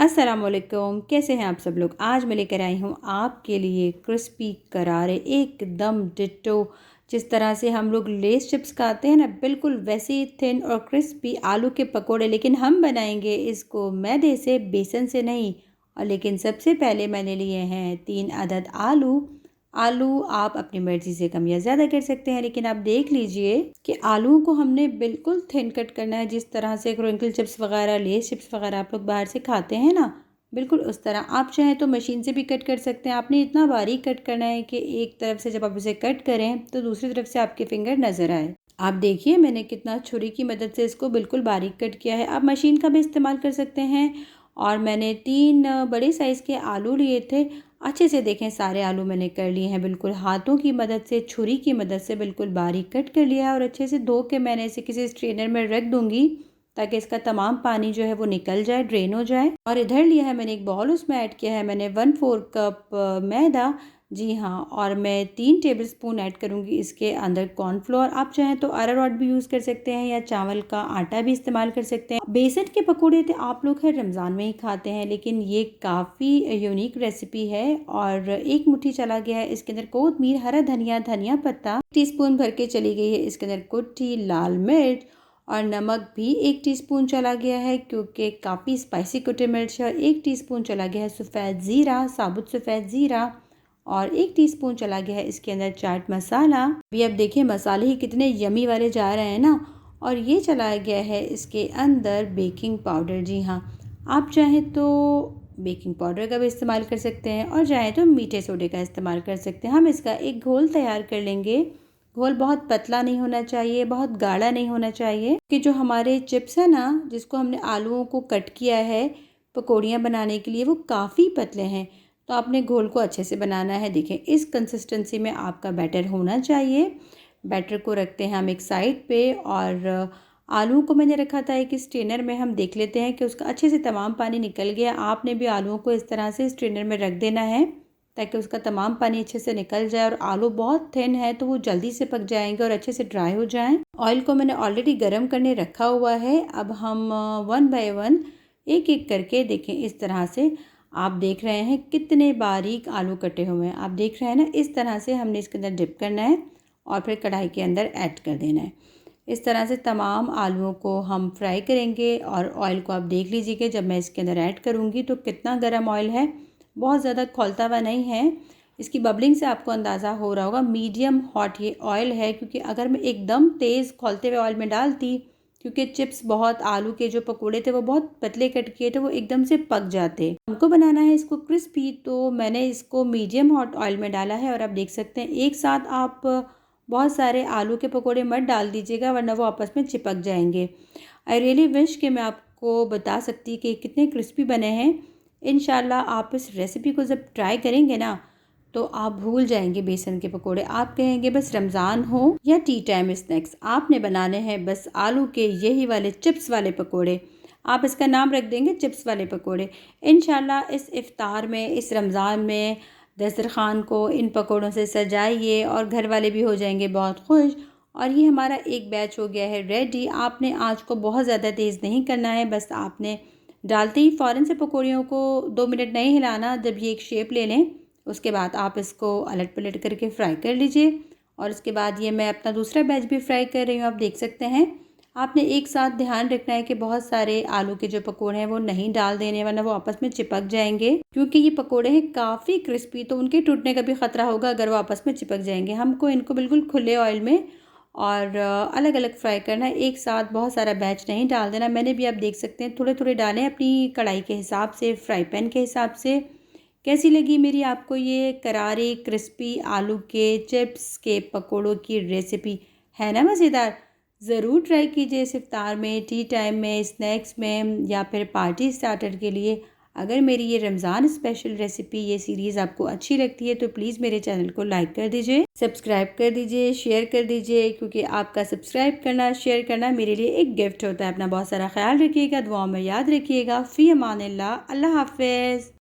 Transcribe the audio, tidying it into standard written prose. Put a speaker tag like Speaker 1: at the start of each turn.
Speaker 1: अस्सलामुअलैकुम, कैसे हैं आप सब लोग। आज मैं लेकर आई हूँ आपके लिए क्रिस्पी करारे एकदम डिट्टो। जिस तरह से हम लोग लेस चिप्स खाते हैं ना, बिल्कुल वैसे ही थिन और क्रिस्पी आलू के पकोड़े। लेकिन हम बनाएंगे इसको मैदे से, बेसन से नहीं। और लेकिन सबसे पहले मैंने लिए हैं 3 अदद आलू। आलू आप अपनी मर्ज़ी से कम या ज़्यादा कर सकते हैं, लेकिन आप देख लीजिए कि आलूओं को हमने बिल्कुल थिन कट करना है। जिस तरह से क्रिंकल चिप्स वगैरह, लेस चिप्स वगैरह आप लोग बाहर से खाते हैं ना, बिल्कुल उस तरह। आप चाहें तो मशीन से भी कट कर सकते हैं। आपने इतना बारीक कट करना है कि एक तरफ से जब आप उसे कट करें तो दूसरी तरफ से आपके फिंगर नज़र आए। आप देखिए मैंने कितना छुरी की मदद से इसको बिल्कुल बारीक कट किया है। आप मशीन का भी इस्तेमाल कर सकते हैं। और मैंने 3 बड़े साइज़ के आलू लिए थे। अच्छे से देखें, सारे आलू मैंने कर लिए हैं, बिल्कुल हाथों की मदद से, छुरी की मदद से बिल्कुल बारीक कट कर लिया है। और अच्छे से धो के मैंने इसे किसी स्ट्रेनर में रख दूंगी ताकि इसका तमाम पानी जो है वो निकल जाए, ड्रेन हो जाए। और इधर लिया है मैंने एक बाउल, उसमें ऐड किया है मैंने 1/4 कप मैदा। जी हाँ, और मैं 3 टेबलस्पून ऐड करूँगी इसके अंदर कॉर्नफ्लोर। आप चाहें तो अरारोट भी यूज़ कर सकते हैं या चावल का आटा भी इस्तेमाल कर सकते हैं। बेसन के पकौड़े तो आप लोग हर रमज़ान में ही खाते हैं, लेकिन ये काफ़ी यूनिक रेसिपी है। और 1 मुट्ठी चला गया है इसके अंदर कोतमीर, हरा धनिया, धनिया पत्ता 1 टीस्पून भर के चली गई है इसके अंदर कुट्टी लाल मिर्च। और नमक भी 1 टीस्पून चला गया है क्योंकि काफ़ी स्पाइसी कुटी मिर्च है। और 1 टीस्पून चला गया है सफ़ेद ज़ीरा, साबुत सफ़ेद ज़ीरा। और 1 टीस्पून चला गया है इसके अंदर चाट मसाला। अभी अब देखिए मसाले ही कितने यमी वाले जा रहे हैं ना। और ये चला गया है इसके अंदर बेकिंग पाउडर। जी हाँ, आप चाहें तो बेकिंग पाउडर का भी इस्तेमाल कर सकते हैं और चाहें तो मीठे सोडे का इस्तेमाल कर सकते हैं। हम इसका एक घोल तैयार कर लेंगे। घोल बहुत पतला नहीं होना चाहिए, बहुत गाढ़ा नहीं होना चाहिए, कि जो हमारे चिप्स है ना, जिसको हमने आलूओं को कट किया है पकौड़ियाँ बनाने के लिए, वो काफ़ी पतले हैं। तो आपने घोल को अच्छे से बनाना है। देखें इस कंसिस्टेंसी में आपका बैटर होना चाहिए। बैटर को रखते हैं हम एक साइड पे। और आलूओं को मैंने रखा था एक स्ट्रेनर में। हम देख लेते हैं कि उसका अच्छे से तमाम पानी निकल गया। आपने भी आलूओं को इस तरह से स्ट्रेनर में रख देना है ताकि उसका तमाम पानी अच्छे से निकल जाए। और आलू बहुत थिन है तो वो जल्दी से पक जाएंगे और अच्छे से ड्राई हो जाएं। ऑयल को मैंने ऑलरेडी गर्म करने रखा हुआ है। अब हम 1 बाय 1 एक एक करके देखें इस तरह से। आप देख रहे हैं कितने बारीक आलू कटे हुए हैं। आप देख रहे हैं ना, इस तरह से हमने इसके अंदर डिप करना है और फिर कढ़ाई के अंदर ऐड कर देना है। इस तरह से तमाम आलूओं को हम फ्राई करेंगे। और ऑयल को आप देख लीजिए कि जब मैं इसके अंदर ऐड करूँगी तो कितना गर्म ऑयल है, बहुत ज़्यादा खौलता हुआ नहीं है। इसकी बबलिंग से आपको अंदाज़ा हो रहा होगा मीडियम हॉट ये ऑयल है। क्योंकि अगर मैं एकदम तेज़ खौलते हुए ऑयल में डालती, क्योंकि चिप्स बहुत, आलू के जो पकोड़े थे वो बहुत पतले कट किए थे, वो एकदम से पक जाते। हमको बनाना है इसको क्रिस्पी, तो मैंने इसको मीडियम हॉट ऑयल में डाला है। और आप देख सकते हैं एक साथ आप बहुत सारे आलू के पकोड़े मत डाल दीजिएगा, वरना वो आपस में चिपक जाएंगे। आई रियली विश कि मैं आपको बता सकती कि कितने क्रिस्पी बने हैं। इंशाल्लाह आप इस रेसिपी को जब ट्राई करेंगे ना, तो आप भूल जाएंगे बेसन के पकोड़े। आप कहेंगे बस रमज़ान हो या टी टाइम स्नैक्स, आपने बनाने हैं बस आलू के यही वाले चिप्स वाले पकोड़े। आप इसका नाम रख देंगे चिप्स वाले पकोड़े। इंशाल्लाह इस इफ़्तार में, इस रमज़ान में दस्तरखान को इन पकोड़ों से सजाइए और घर वाले भी हो जाएंगे बहुत खुश। और ये हमारा एक बैच हो गया है रेडी। आपने आँच को बहुत ज़्यादा तेज़ नहीं करना है, बस आपने डालते ही फ़ौरन से पकौड़ियों को 2 मिनट नहीं हिलाना। जब ये एक शेप ले लें उसके बाद आप इसको अलट पलट करके फ्राई कर लीजिए। और उसके बाद ये मैं अपना दूसरा बैच भी फ्राई कर रही हूँ। आप देख सकते हैं, आपने एक साथ ध्यान रखना है कि बहुत सारे आलू के जो पकोड़े हैं वो नहीं डाल देने, वरना वो आपस में चिपक जाएंगे। क्योंकि ये पकोड़े हैं काफ़ी क्रिस्पी, तो उनके टूटने का भी ख़तरा होगा अगर वो आपस में चिपक जाएंगे। हमको इनको बिल्कुल खुले ऑयल में और अलग अलग फ्राई करना है, एक साथ बहुत सारा बैच नहीं डाल देना। मैंने भी आप देख सकते हैं थोड़े थोड़े डालें अपनी कढ़ाई के हिसाब से, फ्राई पैन के हिसाब से। कैसी लगी मेरी आपको ये करारे क्रिस्पी आलू के चिप्स के पकोड़ों की रेसिपी? है ना मज़ेदार? ज़रूर ट्राई कीजिए इस इफ्तार में, टी टाइम में, स्नैक्स में या फिर पार्टी स्टार्टर के लिए। अगर मेरी ये रमज़ान स्पेशल रेसिपी, ये सीरीज़ आपको अच्छी लगती है तो प्लीज़ मेरे चैनल को लाइक कर दीजिए, सब्सक्राइब कर दीजिए, शेयर कर दीजिए। क्योंकि आपका सब्सक्राइब करना, शेयर करना मेरे लिए एक गिफ्ट होता है। अपना बहुत सारा ख्याल रखिएगा, दुआओं में याद रखिएगा। फ़ी अमानिल्लाह, अल्लाह हाफ़िज़।